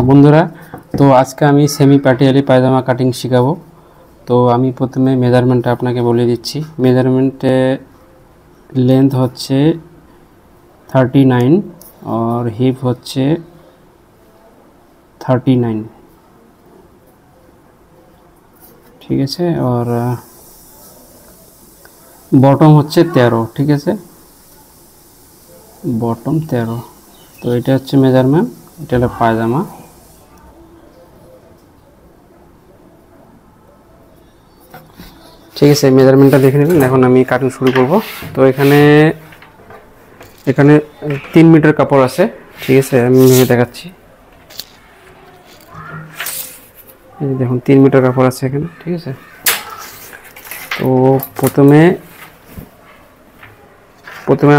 বন্ধুরা, তো আজকে আমি সেমি পাটিয়ালি পায়জামা কাটিং শেখাবো। তো আমি প্রথমে মেজারমেন্টটা আপনাকে বলে দিচ্ছি। মেজারমেন্টে লেন্থ হচ্ছে 39 और হিপ হচ্ছে 39, ঠিক আছে। और বটম হচ্ছে 13, ঠিক আছে, বটম 13। তো এটা হচ্ছে মেজারমেন্ট, এটা হলো পায়জামা। ঠিক আছে, মেজারমেন্টটা দেখে নিলেন। এখন আমি কাটিং শুরু করব। তো এখানে 3 মিটার কাপড় আছে, ঠিক আছে। আমি দেখাচ্ছি, এই দেখুন 3 মিটার কাপড় আছে এখানে, ঠিক আছে। তো প্রথমে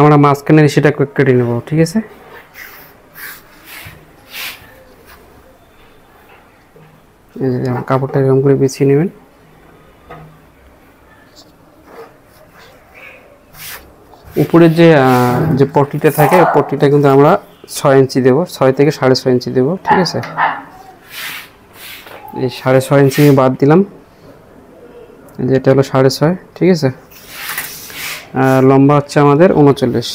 আমরা মাঝখানের সেটা কেটে নেব, ঠিক আছে। এই যে কাপড়টা এরকম করে বিছিয়ে নেবেন। উপরের যে পট্টিটা থাকে, পট্টিটা কিন্তু আমরা 6 ইঞ্চি দেব, 6 থেকে 6.5 ইঞ্চি দেব, ঠিক আছে। এই 6.5 ইঞ্চি বাদ দিলাম, যেটা হলো 6.5, ঠিক আছে। লম্বা হচ্ছে আমাদের 39,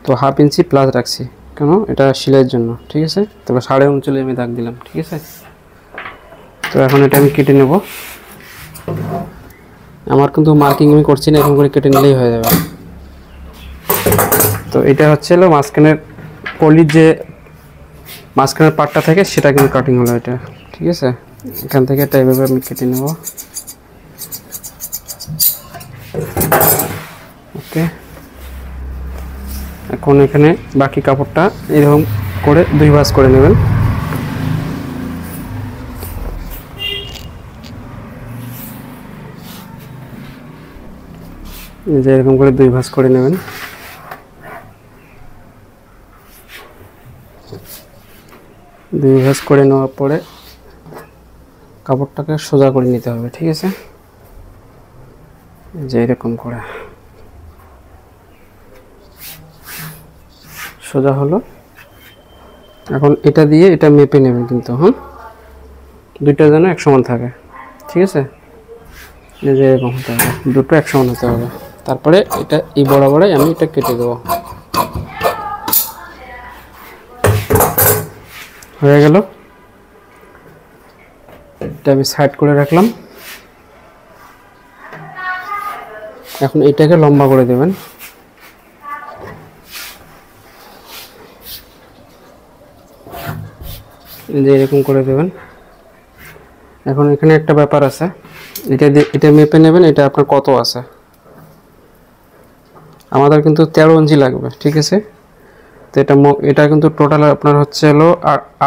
তো হাফ ইঞ্চি প্লাস রাখছি, কেন এটা সেলাইয়ের জন্য, ঠিক আছে। তবে 39.5 আমি দাগ দিলাম, ঠিক আছে। তো এখন এটা আমি কেটে নেব। আমার কিন্তু মার্কিং আমি করছি না, এরকম করে কেটে নিলেই হয়ে যাবে। তো এটা হচ্ছে হলো মাঝখানের পলির যে মাঝখানের পাটটা থাকে, সেটা কিন্তু কাটিং হলো এটা, ঠিক আছে। এখান থেকে এটা এভাবে আমি কেটে নেব, ওকে। এখন এখানে বাকি কাপড়টা এরকম করে 2 ভাঁজ করে নেবেন। যে এরকম করে 2 ভাঁজ করে নেবেন। দুই ভাঁজ করে নেওয়ার পরে কাপড়টাকে সোজা করে নিতে হবে, ঠিক আছে। যে এরকম করে সোজা হলো। এখন এটা দিয়ে এটা মেপে নেবেন কিন্তু, দুইটা যেন এক সমান থাকে, ঠিক আছে। যে এরকম হতে হবে, দুটো এক সমান হতে হবে। তারপরে এটা এই বরাবরই আমি এটা কেটে দেবো, হয়ে গেল। এটা আমি সাইড করে রাখলাম। এখন এটাকে লম্বা করে দেবেন, যে এরকম করে দেবেন। এখন এখানে একটা ব্যাপার আছে, এটা মেপে নেবেন, এটা আপনার কত আছে। আমাদের কিন্তু 13 ইঞ্চি লাগবে, ঠিক আছে। তো এটা কিন্তু টোটাল আপনার হচ্ছে হলো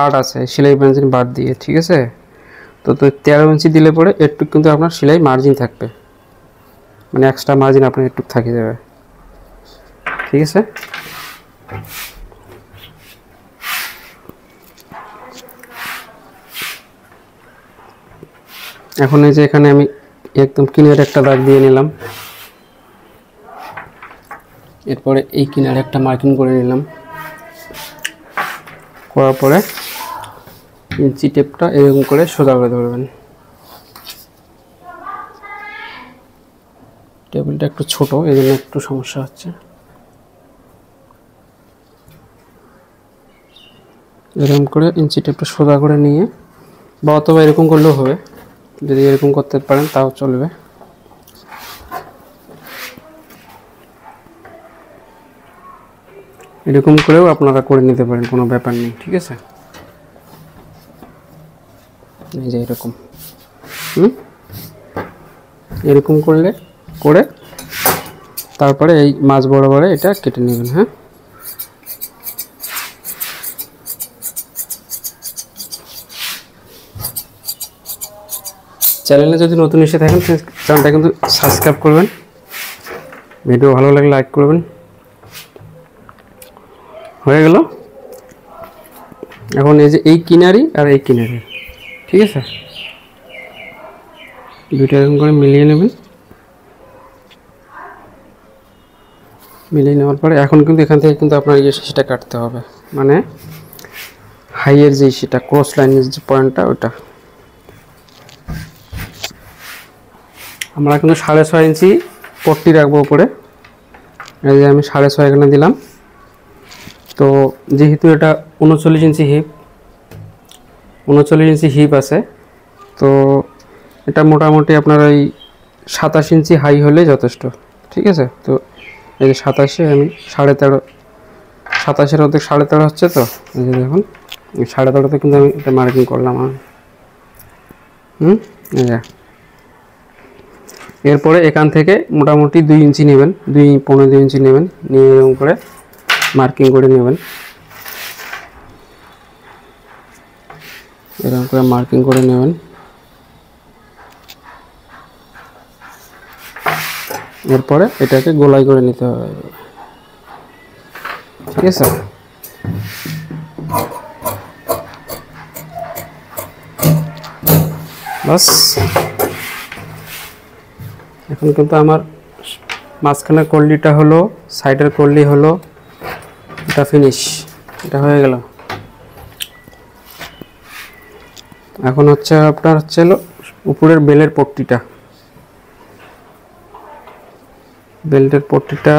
8 আছে সেলাই মার্জিন বাদ দিয়ে, ঠিক আছে। তো 13 ইঞ্চি দিলে পরে একটু কিন্তু আপনার সেলাই মার্জিন থাকবে, মানে এক্সট্রা মার্জিন আপনার একটু থেকে যাবে, ঠিক আছে। এখন এই যে এখানে আমি একদম কিনারে একটা দাগ দিয়ে নিলাম। এরপরে এই কিনারে একটা মার্কিং করে নিলাম। করার পরে ইঞ্চি টেপটা এরকম করে সোজা করে ধরবেন। টেবিলটা একটু ছোট, এই জন্য একটু সমস্যা হচ্ছে। এরকম করে ইঞ্চি টেপটা সোজা করে নিয়ে, বা অথবা এরকম করলেও হবে, যদি এরকম করতে পারেন তাও চলবে। এরকম করেও আপনারা করে নিতে পারেন, কোনো ব্যাপার নেই, ঠিক আছে। এই যে এরকম এরকম করে তারপরে এই মাছ বরাবরে এটা কেটে নেবেন। চ্যানেলে যদি নতুন এসে থাকেন, চ্যানেলটা কিন্তু সাবস্ক্রাইব করবেন। ভিডিও ভালো লাগলে লাইক করবেন। হয়ে গেল। এখন এই যে এই কিনারি আর এই কিনারি, ঠিক আছে, দুইটা এরকম করে মিলিয়ে নেবেন। মিলিয়ে নেওয়ার পরে এখন কিন্তু এখান থেকে কিন্তু আপনার সেটা কাটতে হবে, মানে হাইয়ের যে সেটা ক্রস লাইনের যে পয়েন্টটা ওটা আমরা কিন্তু 6.5 ইঞ্চি পট্টি রাখবো উপরে। এই যে আমি 6.5 এখানে দিলাম। তো যেহেতু এটা 39 ইঞ্চি হিপ, 39 ইঞ্চি হিপ আছে, তো এটা মোটামুটি আপনার ওই 27 ইঞ্চি হাই হলে যথেষ্ট, ঠিক আছে। তো এই যে 27-এ আমি 13.5, 27-এর মধ্যে 13.5 হচ্ছে। তো এই যে দেখুন 13.5তে কিন্তু আমি এটা মার্কিং করলাম। এরপরে এখান থেকে মোটামুটি 2 ইঞ্চি নেবেন, 2.5 ইঞ্চি নেবেন, নিয়ে এরকম করে মার্কিং করে নেবেন। এরকম করে মার্কিং করে নেবেন। এরপরে এটাকে গোলাই করে নিতে হবে, ঠিক আছে। বাস এখন কিন্তু আমার মাঝখানের কল্লিটা হলো, সাইডের কল্লি হলো, এটা ফিনিশ, এটা হয়ে গেল। এখন হচ্ছে আপনার হচ্ছে উপরের বেলের পট্টিটা, বেল্টের পট্টিটা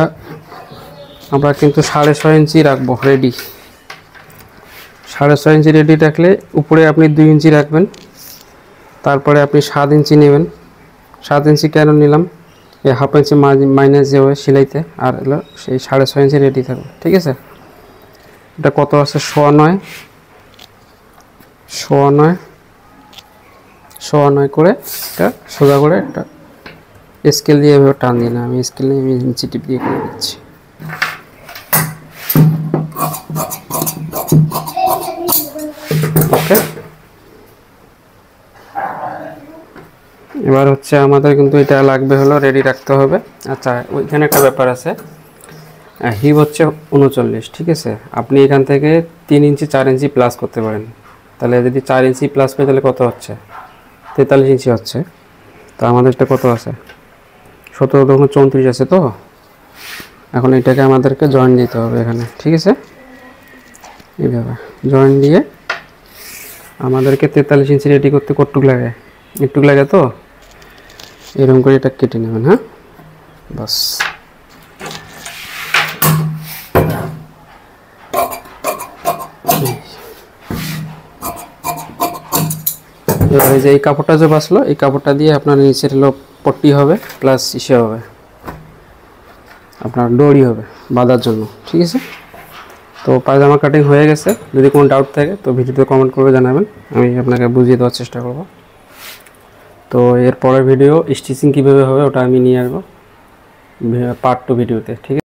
আমরা কিন্তু 6.5 ইঞ্চি রাখবো রেডি। 6.5 ইঞ্চি রেডি রাখলে উপরে আপনি 2 ইঞ্চি রাখবেন, তারপরে আপনি 7 ইঞ্চি নেবেন। 7 ইঞ্চি কেন নিলাম, এই 1/2 ইঞ্চি মাইনাস যে হয় সেলাইতে, আর হলো সেই 6.5 ইঞ্চি রেডি থাকবে, ঠিক আছে। এটা কত আছে, 9.5 করে এটা সোজা করে একটা স্কেল দিয়ে এভাবে টান দিই না, আমি স্কেল নিয়ে আমি ইঞ্চি টিপ দিয়ে করে দিচ্ছি। ওকে, এবার হচ্ছে আমাদের কিন্তু এটা লাগবে হলো, রেডি রাখতে হবে। আচ্ছা, ওইখানে একটা ব্যাপার আছে, হিপ হচ্ছে 39, ঠিক আছে। আপনি এখান থেকে 3 ইঞ্চি 4 ইঞ্চি প্লাস করতে পারেন। তাহলে যদি 4 ইঞ্চি প্লাস পাই তাহলে কত হচ্ছে, 43 ইঞ্চি হচ্ছে। তো আমাদেরটা কত আছে, 17.34 আছে। তো এখন এটাকে আমাদেরকে জয়েন দিতে হবে এখানে, ঠিক আছে। এইভাবে জয়েন দিয়ে আমাদেরকে 43 ইঞ্চি রেডি করতে কতটুক লাগে, একটুক লাগে। তো এরকম করে এটা কেটে নেবেন। হ্যাঁ, বাস। এবারে যে এই কাপড়টা যে বাঁচলো, এই কাপড়টা দিয়ে আপনার নিচের হলো পট্টি হবে, প্লাস ইসে হবে, আপনার দড়ি হবে বাঁধার জন্য, ঠিক আছে। তো পায়জামা কাটিং হয়ে গেছে। যদি কোনো ডাউট থাকে তো ভিডিওতে কমেন্ট করে জানাবেন, আমি আপনাকে বুঝিয়ে দেওয়ার চেষ্টা করব। তো এর পরের ভিডিও স্টিচিং কীভাবে হবে ওটা আমি নিয়ে আসবো পার্ট 2 ভিডিওতে, ঠিক আছে।